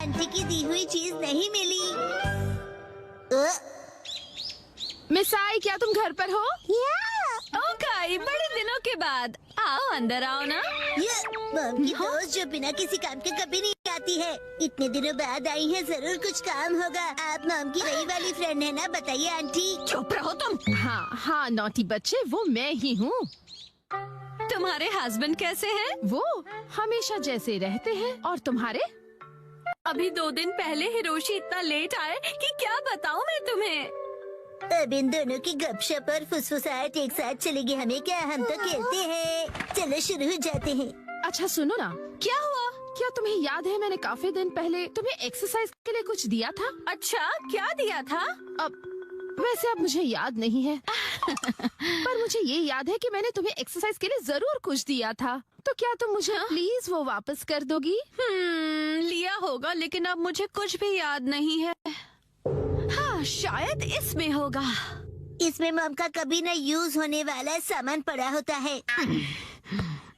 Aunty की दी हुई चीज नहीं मिली। मिस आई, क्या तुम घर पर हो? ओके, बड़े दिनों के बाद आओ, अंदर आओ ना। ये मॉम की दोस्त जो बिना किसी काम के कभी नहीं आती है, इतने दिनों बाद आई है, जरूर कुछ काम होगा। आप मॉम की वही वाली फ्रेंड है ना? बताइए आंटी। चुप रहो तुम। हाँ नॉटी बच्चे, वो मैं ही हूँ। तुम्हारे हस्बैंड कैसे हैं? वो हमेशा जैसे रहते हैं। और तुम्हारे? अभी 2 दिन पहले हिरोशी इतना लेट आए कि क्या बताऊं मैं तुम्हें। अब इन दोनों की गपशप और फुसफुसाहट एक साथ चलेगी, हमें क्या, हम तो खेलते हैं। चलो शुरू हो जाते हैं। अच्छा सुनो ना, क्या हुआ? क्या तुम्हें याद है मैंने काफी दिन पहले तुम्हें एक्सरसाइज के लिए कुछ दिया था? अच्छा, क्या दिया था? अब वैसे अब मुझे याद नहीं है पर मुझे ये याद है कि मैंने तुम्हें एक्सरसाइज के लिए जरूर कुछ दिया था। तो क्या तुम मुझे प्लीज वो वापस कर दोगी? लिया होगा, लेकिन अब मुझे कुछ भी याद नहीं है। हाँ, शायद इसमें होगा। इसमें मॉम का कभी न यूज होने वाला सामान पड़ा होता है।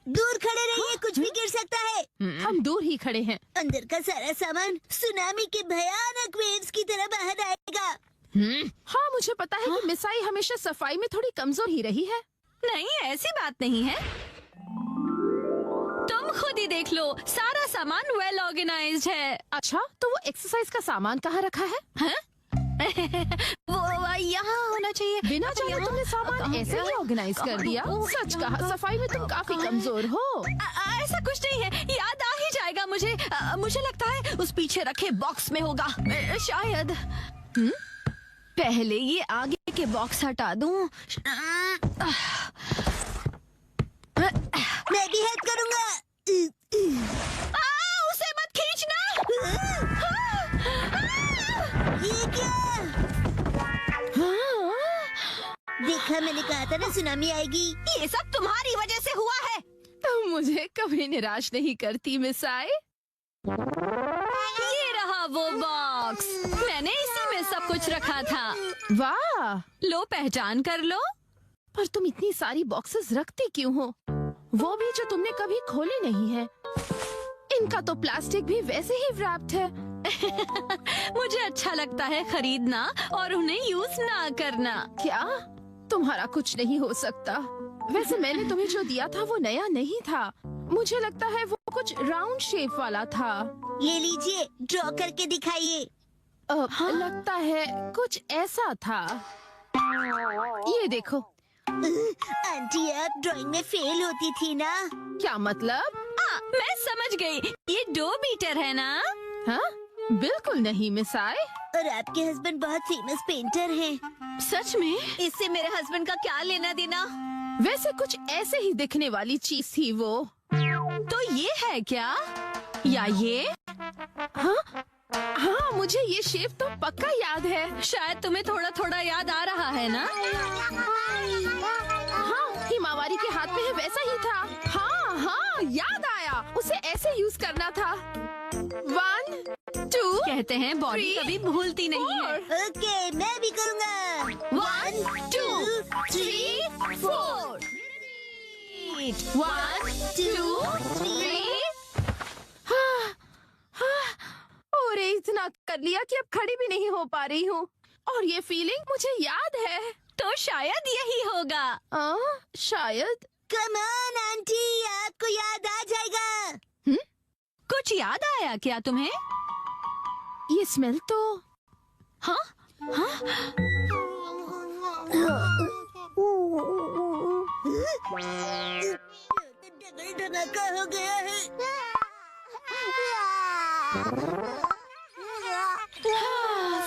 दूर खड़े रहिए, कुछ भी गिर सकता है। हम दूर ही खड़े हैं। अंदर का सारा सामान सुनामी के भयानक वेव्स की तरह बाहर आएगा। हाँ, मुझे पता है कि मिस आई हमेशा सफाई में थोड़ी कमजोर ही रही है। नहीं, ऐसी बात नहीं है। तुम खुद ही देख लो, सारा सामान वेल ऑर्गेनाइज्ड है। अच्छा, तो वो एक्सरसाइज का सामान कहाँ रखा है? वो यहाँ होना चाहिए। बिना जाने तुमने सामान ऐसे ही ऑर्गेनाइज कर दिया। सच कहा, सफाई में तुम काफी कमजोर हो। ऐसा कुछ नहीं है, याद आ ही जाएगा मुझे। मुझे लगता है उस पीछे रखे बॉक्स में होगा, शायद। पहले ये आगे के बॉक्स हटा दूं। मैं भी हेल्प करूँगा। उसे मत खींचना। ये क्या? देखा, मैंने कहा था ना सुनामी आएगी। ये सब तुम्हारी वजह से हुआ है। तुम मुझे कभी निराश नहीं करती मिस आई। ये रहा वो बॉक्स, मैंने इसी में सब कुछ रखा था। वाह, लो, पहचान कर लो। पर तुम इतनी सारी बॉक्सेस रखती क्यों हो? वो भी जो तुमने कभी खोले नहीं है। इनका तो प्लास्टिक भी वैसे ही रैप्ड है। मुझे अच्छा लगता है खरीदना और उन्हें यूज ना करना। क्या? तुम्हारा कुछ नहीं हो सकता। वैसे मैंने तुम्हें जो दिया था वो नया नहीं था। मुझे लगता है वो कुछ राउंड शेप वाला था। ये लीजिए, ड्रॉ करके दिखाइए। लगता है कुछ ऐसा था। ये देखो। आंटी, आप ड्राइंग में फेल होती थी ना? क्या मतलब? मैं समझ गई, ये डो बीटर है ना? हाँ? बिल्कुल नहीं मिस आई। और आपके हस्बैंड बहुत फेमस पेंटर हैं। सच में? इससे मेरे हस्बैंड का क्या लेना देना? वैसे कुछ ऐसे ही दिखने वाली चीज थी वो। तो ये है क्या? या ये? हाँ, मुझे ये शेप तो पक्का याद है। शायद तुम्हें थोड़ा थोड़ा याद आ रहा है ना? हाँ, हिमावारी के हाथ में है वैसा ही था। हाँ, याद आया। उसे ऐसे यूज करना था। 1 2 कहते हैं बॉडी कभी भूलती नहीं है। ओके, मैं भी करूँगा। 1 2 3 4। 1 2 3। अरे इतना कर लिया कि अब खड़ी भी नहीं हो पा रही हूँ। और ये फीलिंग मुझे याद है। तो शायद यही होगा। शायद। कम ऑन आंटी, आपको याद आ जाएगा। कुछ याद आया क्या तुम्हें? ये स्मेल तो। हाँ? डबल धमाका हो गया है।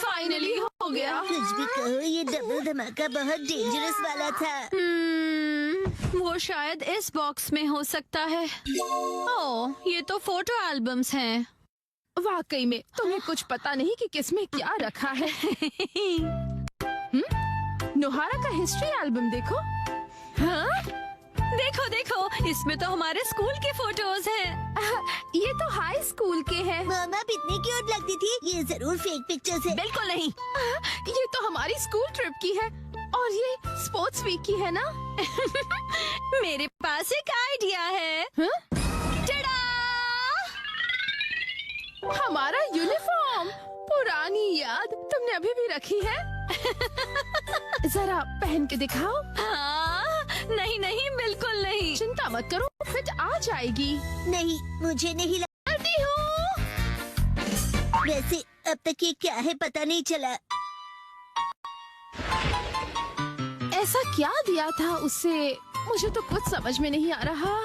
फाइनली हो गया। कुछ भी कहो, ये डबल धमाका बहुत डेंजरस वाला था। वो शायद इस बॉक्स में हो सकता है। ओह, ये तो फोटो एल्बम्स हैं। वाकई में तुम्हें कुछ पता नहीं कि किसमें क्या रखा है। नोहारा का हिस्ट्री एल्बम देखो। हाँ? देखो देखो, इसमें तो हमारे स्कूल के फोटोज हैं। ये तो हाई स्कूल के हैं। मामा भी इतनी क्यूट लगती थी। ये जरूर फेक पिक्चर्स है। बिल्कुल नहीं। ये तो हमारी स्कूल ट्रिप की है। और ये स्पोर्ट्स वीक की है ना? मेरे पास एक आइडिया है। हाँ? टड़ा! हमारा यूनिफॉर्म अभी भी रखी है? जरा पहन के दिखाओ। नहीं नहीं, बिल्कुल नहीं। चिंता मत करो, फिट आ जाएगी। नहीं, मुझे नहीं करती हूँ। वैसे अब तक ये क्या है पता नहीं चला। ऐसा क्या दिया था उसे? मुझे तो कुछ समझ में नहीं आ रहा।